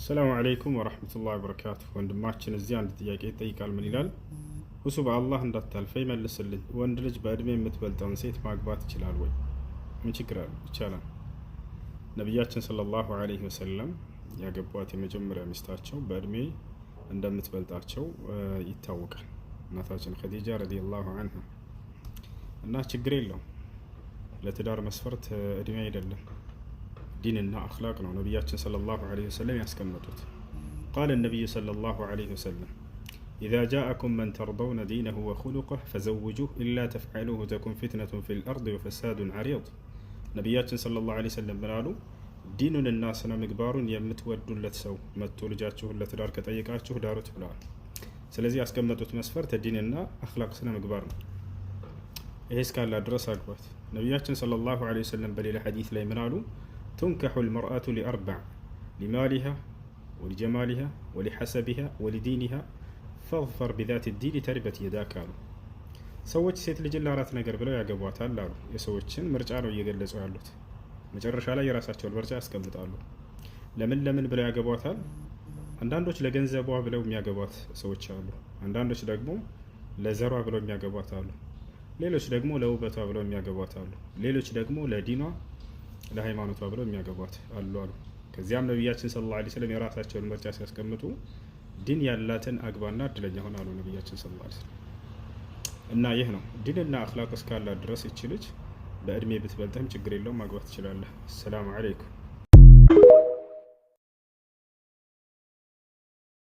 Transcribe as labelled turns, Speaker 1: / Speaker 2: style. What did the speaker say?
Speaker 1: ሰላሙ አለይኩም ወራህመቱላሂ ወበረካቱ። ወንድማችን እዚህ አንድ ጥያቄ ይጠይቃል። ምን ይላል? ሁሱ በአላህ እንዳታልፈኝ መልስልኝ። ወንድ ልጅ በእድሜ የምትበልጠውን ሴት ማግባት ይችላል ወይ? ምን ችግር አለ? ይቻላል። ነቢያችን ሰለላሁ ዐለይሂ ወሰለም ያገቧት የመጀመሪያ ሚስታቸው በእድሜ እንደምትበልጣቸው ይታወቃል። እናታችን ኸዲጃ ረዲየላሁ ዐንሃ እና ችግር የለው። ለትዳር መስፈርት እድሜ አይደለም፣ ዲንና አኽላቅ ነው። ነቢያችን ሰለላሁ ዐለይሂ ወሰለም ያስቀመጡት ቃለ ነቢዩ ሰለላሁ ዐለይሂ ወሰለም ኢዛ ጃአኩም መን ተርደውነ ዲነሁ ወኹሉቀሁ ፈዘውጁህ ኢላ ተፍዐሉሁ ተኩን ፊትነቱን ፊል አርድ ወፈሳዱን ዐሪድ። ነቢያችን ሰለላሁ ዐለይሂ ወሰለም ብላሉ፣ ዲኑንና ስነ ምግባሩን የምትወዱለት ሰው መጥቶ ልጃችሁን ለትዳር ከጠየቃችሁ ዳሩት ብለዋል። ስለዚህ ያስቀመጡት መስፈርት ዲንና አኽላቅ ስነ ምግባር ነው። ይሄ እስካላ ድረስ አግባት። ነቢያችን ሰለላሁ ዐለይሂ ወሰለም በሌላ ሐዲስ ላይ ምን አሉ? ቱንከሑ ልመርአቱ ሊአርበዕ ሊማሊሃ ወሊጀማሊሃ ወሊሐሰቢሃ ወሊዲኒሃ ፈظፈር ቢዛት ዲን ተሪበት የዳክ አሉ። ሰዎች ሴት ልጅን ለአራት ነገር ብለው ያገቧታል አሉ። የሰዎችን ምርጫ ነው እየገለጹ ያሉት። መጨረሻ ላይ የራሳቸውን ምርጫ ያስቀምጣሉ። ለምን ብለው ያገቧታል? አንዳንዶች ለገንዘቧ ብለው የሚያገቧት ሰዎች አሉ። አንዳንዶች ደግሞ ለዘሯ ብለው የሚያገቧት አሉ። ሌሎች ደግሞ ለውበቷ ብለው የሚያገቧት አሉ። ሌሎች ደግሞ ለዲኗ ለሃይማኖቷ ብለው የሚያገቧት አሉ። ከዚያም ነቢያችን ሰለላሁ ዐለይሂ ወሰለም የራሳቸውን ምርጫ ሲያስቀምጡ ዲን ያላትን አግባና እድለኛ ሆና አሉ ነቢያችን ሰለላሁ ዐለይሂ ወሰለም። እና ይህ ነው ዲንና አኽላቅ እስካላት ድረስ ይች ልጅ በእድሜ ብትበልጥህም ችግር የለውም፣ ማግባት ትችላለህ። ሰላም አለይኩም።